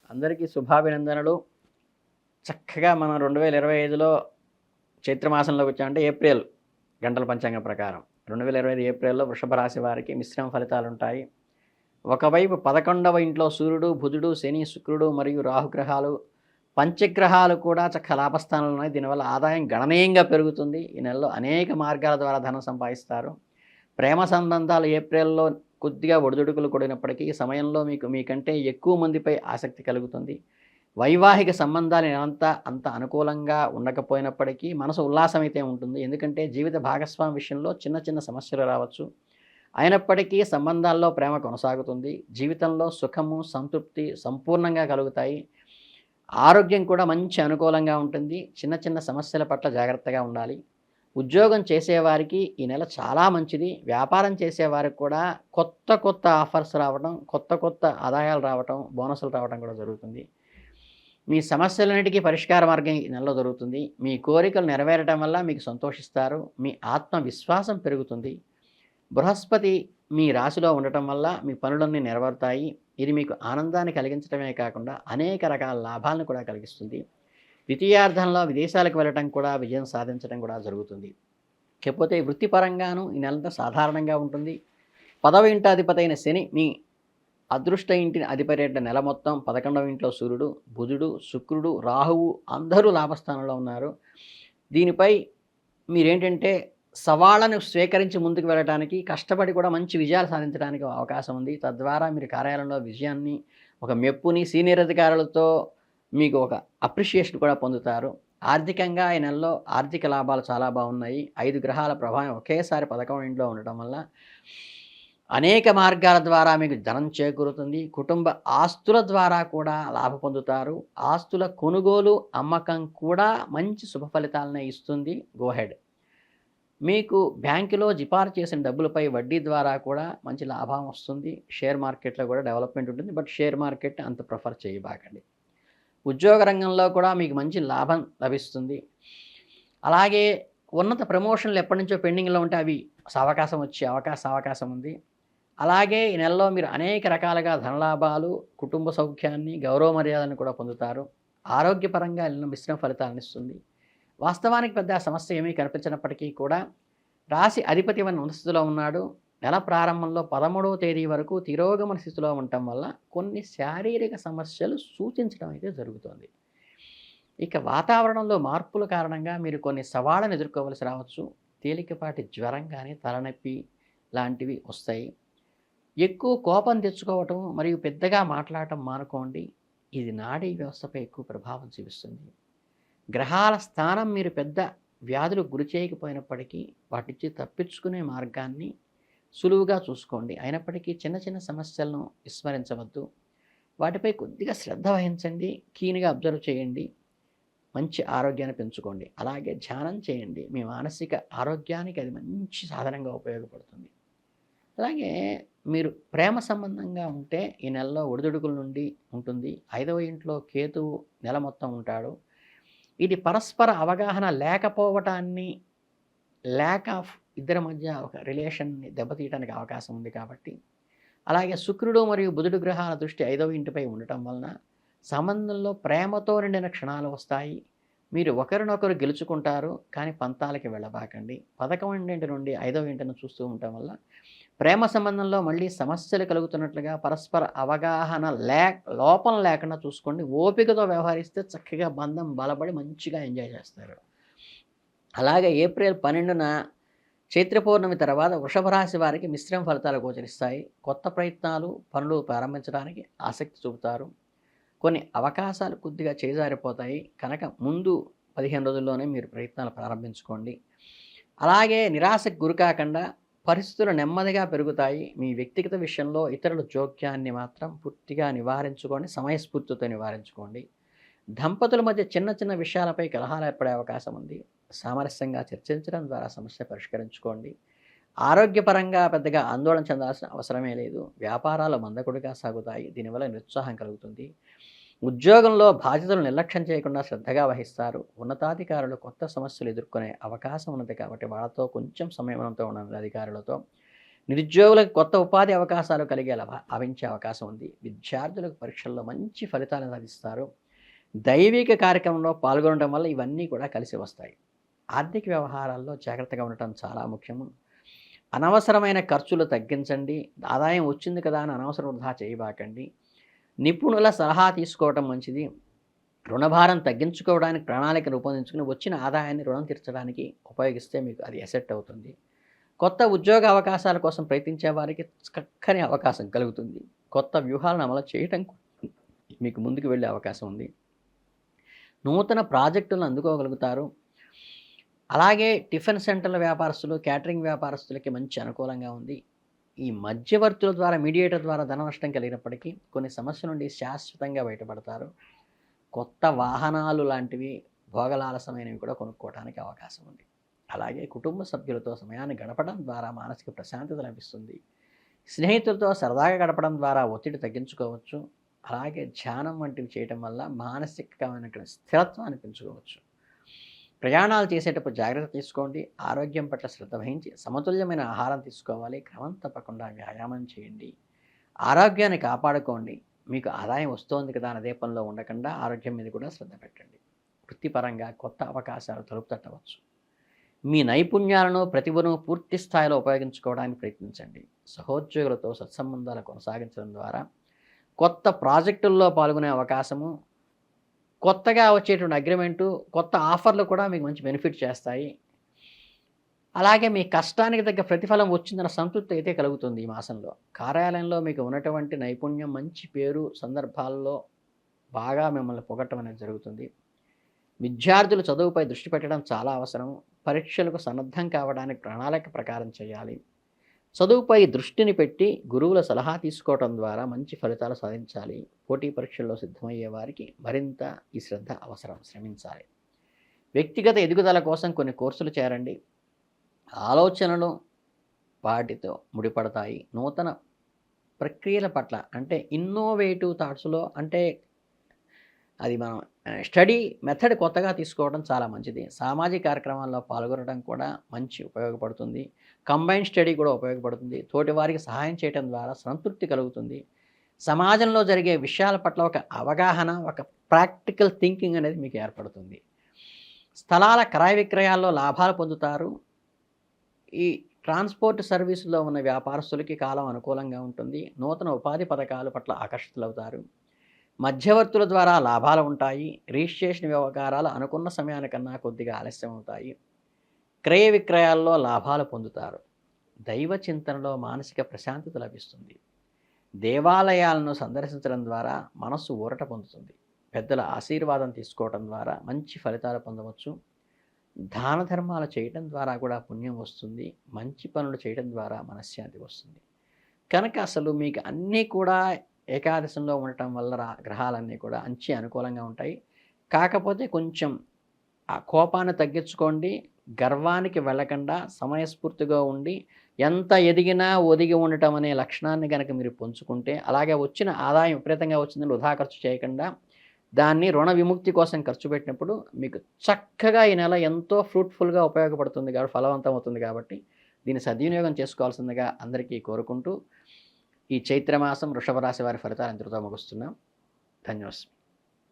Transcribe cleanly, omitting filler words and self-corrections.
అందరికీ శుభాభినందనలు. చక్కగా మనం 2025లో చైత్రమాసంలోకి వచ్చామంటే ఏప్రిల్ గంటల పంచాంగం ప్రకారం 2025 ఏప్రిల్‌లో వృషభ రాశి వారికి మిశ్రమ ఫలితాలుంటాయి. ఒకవైపు 11వ ఇంట్లో సూర్యుడు, బుధుడు, శని, శుక్రుడు మరియు రాహుగ్రహాలు పంచగ్రహాలు కూడా చక్కగా లాభస్థానంలో ఉన్నాయి. దీనివల్ల ఆదాయం గణనీయంగా పెరుగుతుంది. ఈ నెలలో అనేక మార్గాల ద్వారా ధనం సంపాదిస్తారు. ప్రేమ సంబంధాలు ఏప్రిల్‌లో కొద్దిగా ఒడిదుడుకులు కూడినప్పటికీ ఈ సమయంలో మీకంటే ఎక్కువ మందిపై ఆసక్తి కలుగుతుంది. వైవాహిక సంబంధాలు అంత అనుకూలంగా ఉండకపోయినప్పటికీ మనసు ఉల్లాసం అయితే ఉంటుంది. ఎందుకంటే జీవిత భాగస్వామి విషయంలో చిన్న చిన్న సమస్యలు రావచ్చు. అయినప్పటికీ సంబంధాల్లో ప్రేమ కొనసాగుతుంది. జీవితంలో సుఖము, సంతృప్తి సంపూర్ణంగా కలుగుతాయి. ఆరోగ్యం కూడా మంచి అనుకూలంగా ఉంటుంది. చిన్న చిన్న సమస్యల పట్ల జాగ్రత్తగా ఉండాలి. ఉద్యోగం చేసేవారికి ఈ నెల చాలా మంచిది. వ్యాపారం చేసేవారికి కూడా కొత్త ఆఫర్స్ రావడం, కొత్త ఆదాయాలు రావటం, బోనస్‌లు రావడం కూడా జరుగుతుంది. మీ సమస్యలన్నిటికీ పరిష్కార మార్గం ఈ నెలలో దొరుకుతుంది. మీ కోరికలు నెరవేరడం వల్ల మీకు సంతోషిస్తారు. మీ ఆత్మవిశ్వాసం పెరుగుతుంది. బృహస్పతి మీ రాశిలో ఉండటం వల్ల మీ పనులన్నీ నెరవేరుతాయి. ఇది మీకు ఆనందాన్ని కలిగించడమే కాకుండా అనేక రకాల లాభాలను కూడా కలిగిస్తుంది. ద్వితీయార్థంలో విదేశాలకు వెళ్ళటం కూడా విజయం సాధించడం కూడా జరుగుతుంది. కాకపోతే వృత్తిపరంగాను ఈ నెలంతా సాధారణంగా ఉంటుంది. 10వ ఇంటాధిపతి అయిన శని మీ అదృష్ట ఇంటిని అధిపతి నెల మొత్తం 11వ ఇంట్లో సూర్యుడు, బుధుడు, శుక్రుడు, రాహువు అందరూ లాభస్థానంలో ఉన్నారు. దీనిపై మీరేంటంటే సవాళ్లను స్వీకరించి ముందుకు వెళ్ళడానికి కష్టపడి కూడా మంచి విజయాలు సాధించడానికి అవకాశం ఉంది. తద్వారా మీరు కార్యాలయంలో విజయాన్ని, ఒక మెప్పుని సీనియర్ అధికారులతో మీకు ఒక అప్రిషియేషన్ కూడా పొందుతారు. ఆర్థికంగా ఈ నెలలో ఆర్థిక లాభాలు చాలా బాగున్నాయి. 5 గ్రహాల ప్రభావం ఒకేసారి 11వ ఇంట్లో ఉండటం వల్ల అనేక మార్గాల ద్వారా మీకు ధనం చేకూరుతుంది. కుటుంబ ఆస్తుల ద్వారా కూడా లాభ పొందుతారు. ఆస్తుల కొనుగోలు, అమ్మకం కూడా మంచి శుభ ఫలితాలనే ఇస్తుంది. Go head. మీకు బ్యాంకులో డిపాజిట్ చేసిన డబ్బులపై వడ్డీ ద్వారా కూడా మంచి లాభం వస్తుంది. షేర్ మార్కెట్‌లో కూడా డెవలప్‌మెంట్ ఉంటుంది. బట్ షేర్ మార్కెట్ అంత ప్రిఫర్ చేయబాకండి. ఉద్యోగ రంగంలో కూడా మీకు మంచి లాభం లభిస్తుంది. అలాగే ఉన్నత ప్రమోషన్లు ఎప్పటినుంచో పెండింగ్‌లో ఉంటే అవి అవకాశం వచ్చే అవకాశం ఉంది. అలాగే ఈ నెలలో మీరు అనేక రకాలుగా ధనలాభాలు, కుటుంబ సౌఖ్యాన్ని, గౌరవ మర్యాదలను కూడా పొందుతారు. ఆరోగ్యపరంగా ఈ నెల మిశ్రమ ఫలితాలను ఇస్తుంది. వాస్తవానికి పెద్ద సమస్య ఏమీ కనిపించినప్పటికీ కూడా రాశి అధిపతి ఉన్న స్థితిలో ఉన్నాడు. నెల ప్రారంభంలో 13వ తేదీ వరకు తిరోగమన స్థితిలో ఉండటం వల్ల కొన్ని శారీరక సమస్యలు సూచించడం అయితే జరుగుతుంది. ఇక వాతావరణంలో మార్పుల కారణంగా మీరు కొన్ని సవాళ్ళను ఎదుర్కోవలసి రావచ్చు. తేలికపాటి జ్వరం కానీ, తలనొప్పి లాంటివి వస్తాయి. ఎక్కువ కోపం తెచ్చుకోవటం మరియు పెద్దగా మాట్లాడటం మానుకోండి. ఇది నాడీ వ్యవస్థపై ఎక్కువ ప్రభావం చూపిస్తుంది. గ్రహాల స్థానం మీరు పెద్ద వ్యాధులకు గురి చేయకపోయినప్పటికీ వాటి నుంచి తప్పించుకునే మార్గాన్ని సులువుగా చూసుకోండి. అయినప్పటికీ చిన్న చిన్న సమస్యలను విస్మరించవద్దు. వాటిపై కొద్దిగా శ్రద్ధ వహించండి. కీన్గా అబ్జర్వ్ చేయండి. మంచి ఆరోగ్యాన్ని పెంచుకోండి. అలాగే ధ్యానం చేయండి. మీ మానసిక ఆరోగ్యానికి అది మంచి సాధనంగా ఉపయోగపడుతుంది. అలాగే మీరు ప్రేమ సంబంధంగా ఉంటే ఈ నెలలో ఒడిదుడుకుల నుండి ఉంటుంది. 5వ ఇంట్లో కేతువు నెల మొత్తం ఉంటాడు. ఇది పరస్పర అవగాహన లేకపోవటాన్ని, ల్యాక్ ఆఫ్ ఇద్దరి మధ్య ఒక రిలేషన్ని దెబ్బతీయడానికి అవకాశం ఉంది కాబట్టి, అలాగే శుక్రుడు మరియు బుధుడు గ్రహాల దృష్టి 5వ ఇంటిపై ఉండటం వలన సంబంధంలో ప్రేమతో నిండిన క్షణాలు వస్తాయి. మీరు ఒకరినొకరు గెలుచుకుంటారు, కానీ పంతాలకి వెళ్ళబాకండి. 11వ ఇంటి నుండి 5వ ఇంటిని చూస్తూ ఉండటం వల్ల ప్రేమ సంబంధంలో మళ్ళీ సమస్యలు కలుగుతున్నట్లుగా పరస్పర అవగాహన లోపం లేకుండా చూసుకోండి. ఓపికతో వ్యవహరిస్తే చక్కగా బంధం బలపడి మంచిగా ఎంజాయ్ చేస్తారు. అలాగే ఏప్రిల్ 12న చైత్ర పౌర్ణమి తర్వాత వృషభ రాశి వారికి మిశ్రమ ఫలితాలు గోచరిస్తాయి. కొత్త ప్రయత్నాలు, పనులు ప్రారంభించడానికి ఆసక్తి చూపుతారు. కొన్ని అవకాశాలు కొద్దిగా చేజారిపోతాయి కనుక ముందు 15 రోజుల్లోనే మీరు ప్రయత్నాలు ప్రారంభించుకోండి. అలాగే నిరాశకు గురికాకుండా పరిస్థితులు నెమ్మదిగా పెరుగుతాయి. మీ వ్యక్తిగత విషయంలో ఇతరుల జోక్యాన్ని మాత్రం పూర్తిగా నివారించుకోండి. సమయస్ఫూర్తితో నివారించుకోండి. దంపతుల మధ్య చిన్న చిన్న విషయాలపై కలహాలు ఏర్పడే అవకాశం ఉంది. సామరస్యంగా చర్చించడం ద్వారా సమస్య పరిష్కరించుకోండి. ఆరోగ్యపరంగా పెద్దగా ఆందోళన చెందాల్సిన అవసరమే లేదు. వ్యాపారాలు మందకొడిగా సాగుతాయి. దీనివల్ల నిరుత్సాహం కలుగుతుంది. ఉద్యోగంలో బాధ్యతలు నిర్లక్ష్యం చేయకుండా శ్రద్ధగా వహిస్తారు. ఉన్నతాధికారులు కొత్త సమస్యలు ఎదుర్కొనే అవకాశం ఉన్నది కాబట్టి వాళ్ళతో కొంచెం సంయమనంతో ఉండాలి. అధికారులతో నిరుద్యోగులకు కొత్త ఉపాధి అవకాశాలు కలిగేలా భావించే అవకాశం ఉంది. విద్యార్థులకు పరీక్షల్లో మంచి ఫలితాలను సాధిస్తారు. దైవిక కార్యక్రమంలో పాల్గొనడం వల్ల ఇవన్నీ కూడా కలిసి వస్తాయి. ఆర్థిక వ్యవహారాల్లో జాగ్రత్తగా ఉండటం చాలా ముఖ్యము. అనవసరమైన ఖర్చులు తగ్గించండి. ఆదాయం వచ్చింది కదా అని అనవసరం వృధా చేయబాకండి. నిపుణుల సలహా తీసుకోవటం మంచిది. రుణభారం తగ్గించుకోవడానికి ప్రణాళిక రూపొందించుకుని వచ్చిన ఆదాయాన్ని రుణం తీర్చడానికి ఉపయోగిస్తే మీకు అది అసెట్ అవుతుంది. కొత్త ఉద్యోగ అవకాశాల కోసం ప్రయత్నించే వారికి చక్కని అవకాశం కలుగుతుంది. కొత్త వ్యూహాలను అమలు చేయటం మీకు ముందుకు వెళ్ళే అవకాశం ఉంది. నూతన ప్రాజెక్టులను అందుకోగలుగుతారు. అలాగే టిఫిన్ సెంటర్ల వ్యాపారస్తులు, క్యాటరింగ్ వ్యాపారస్తులకి మంచి అనుకూలంగా ఉంది. ఈ మధ్యవర్తుల ద్వారా, మీడియేటర్ ద్వారా ధన నష్టం కలిగినప్పటికీ కొన్ని సమస్యల నుండి శాశ్వతంగా బయటపడతారు. కొత్త వాహనాలు లాంటివి భోగలాలసమైనవి కూడా కొనుక్కోవడానికి అవకాశం ఉంది. అలాగే కుటుంబ సభ్యులతో సమయాన్ని గడపడం ద్వారా మానసిక ప్రశాంతత లభిస్తుంది. స్నేహితులతో సరదాగా గడపడం ద్వారా ఒత్తిడి తగ్గించుకోవచ్చు. అలాగే ధ్యానం వంటివి చేయడం వల్ల మానసికమైన స్థిరత్వాన్ని పెంచుకోవచ్చు. ప్రయాణాలు చేసేటప్పుడు జాగ్రత్త తీసుకోండి. ఆరోగ్యం పట్ల శ్రద్ధ వహించి సమతుల్యమైన ఆహారం తీసుకోవాలి. క్రమం తప్పకుండా వ్యాయామం చేయండి. ఆరోగ్యాన్ని కాపాడుకోండి. మీకు ఆదాయం వస్తోంది కదా అనే పనిలో ఉండకుండా ఆరోగ్యం మీద కూడా శ్రద్ధ పెట్టండి. వృత్తిపరంగా కొత్త అవకాశాలు తలుపు తట్టవచ్చు. మీ నైపుణ్యాలను, ప్రతిభను పూర్తి స్థాయిలో ఉపయోగించుకోవడానికి ప్రయత్నించండి. సహోద్యోగులతో సత్సంబంధాలు కొనసాగించడం ద్వారా కొత్త ప్రాజెక్టుల్లో పాల్గొనే అవకాశము, కొత్తగా వచ్చేటువంటి అగ్రిమెంటు, కొత్త ఆఫర్లు కూడా మీకు మంచి బెనిఫిట్ చేస్తాయి. అలాగే మీ కష్టానికి తగ్గ ప్రతిఫలం వచ్చిందన్న సంతృప్తి అయితే కలుగుతుంది ఈ మాసంలో. కార్యాలయంలో మీకు ఉన్నటువంటి నైపుణ్యం, మంచి పేరు సందర్భాల్లో బాగా మిమ్మల్ని పొగట్టడం అనేది జరుగుతుంది. విద్యార్థులు చదువుపై దృష్టి పెట్టడం చాలా అవసరం. పరీక్షలకు సన్నద్ధం కావడానికి ప్రణాళిక ప్రకారం చేయాలి. చదువుపై దృష్టిని పెట్టి గురువుల సలహా తీసుకోవడం ద్వారా మంచి ఫలితాలు సాధించాలి. పోటీ పరీక్షల్లో సిద్ధమయ్యే వారికి మరింత ఈ శ్రద్ధ అవసరం. శ్రమించాలి. వ్యక్తిగత ఎదుగుదల కోసం కొన్ని కోర్సులు చేరండి. ఆలోచనలు వాటితో ముడిపడతాయి. నూతన ప్రక్రియల పట్ల అంటే ఇన్నోవేటివ్ థాట్స్లో అంటే అది మనం స్టడీ మెథడ్ కొత్తగా తీసుకోవడం చాలా మంచిది. సామాజిక కార్యక్రమాల్లో పాల్గొనడం కూడా మంచి ఉపయోగపడుతుంది. కంబైన్ స్టడీ కూడా ఉపయోగపడుతుంది. తోటి వారికి సహాయం చేయడం ద్వారా సంతృప్తి కలుగుతుంది. సమాజంలో జరిగే విషయాల పట్ల ఒక అవగాహన, ఒక ప్రాక్టికల్ థింకింగ్ అనేది మీకు ఏర్పడుతుంది. స్థలాల క్రయ విక్రయాల్లో లాభాలు పొందుతారు. ఈ ట్రాన్స్పోర్ట్ సర్వీసులో ఉన్న వ్యాపారస్తులకి కాలం అనుకూలంగా ఉంటుంది. నూతన ఉపాధి పథకాల పట్ల ఆకర్షితులవుతారు. మధ్యవర్తుల ద్వారా లాభాలు ఉంటాయి. రిజిస్ట్రేషన్ వ్యవహారాలు అనుకున్న సమయానికన్నా కొద్దిగా ఆలస్యం అవుతాయి. క్రయ విక్రయాల్లో లాభాలు పొందుతారు. దైవ చింతనలో మానసిక ప్రశాంతత లభిస్తుంది. దేవాలయాలను సందర్శించడం ద్వారా మనస్సు ఊరట పొందుతుంది. పెద్దల ఆశీర్వాదం తీసుకోవడం ద్వారా మంచి ఫలితాలు పొందవచ్చు. దాన ధర్మాలు చేయడం ద్వారా కూడా పుణ్యం వస్తుంది. మంచి పనులు చేయడం ద్వారా మనశ్శాంతి వస్తుంది. కనుక అసలు మీకు అన్నీ కూడా ఏకాదశంలో ఉండటం వల్ల గ్రహాలన్నీ కూడా మంచి అనుకూలంగా ఉంటాయి. కాకపోతే కొంచెం ఆ కోపాన్ని తగ్గించుకోండి. గర్వానికి వెళ్ళకుండా సమయస్ఫూర్తిగా ఉండి ఎంత ఎదిగినా ఒదిగి ఉండటం అనే లక్షణాన్ని కనుక మీరు పుంజుకుంటే, అలాగే వచ్చిన ఆదాయం విపరీతంగా వచ్చిందని వృధా ఖర్చు చేయకుండా దాన్ని రుణ విముక్తి కోసం ఖర్చు పెట్టినప్పుడు మీకు చక్కగా ఈ నెల ఎంతో ఫ్రూట్ఫుల్గా ఉపయోగపడుతుంది కాబట్టి, ఫలవంతం అవుతుంది కాబట్టి దీన్ని సద్వినియోగం చేసుకోవాల్సిందిగా అందరికీ కోరుకుంటూ ఈ చైత్రమాసం వృషభ రాశి వారి ఫలితాలు ఇంతటితో ముగిస్తున్నాం. ధన్యవాదాలు.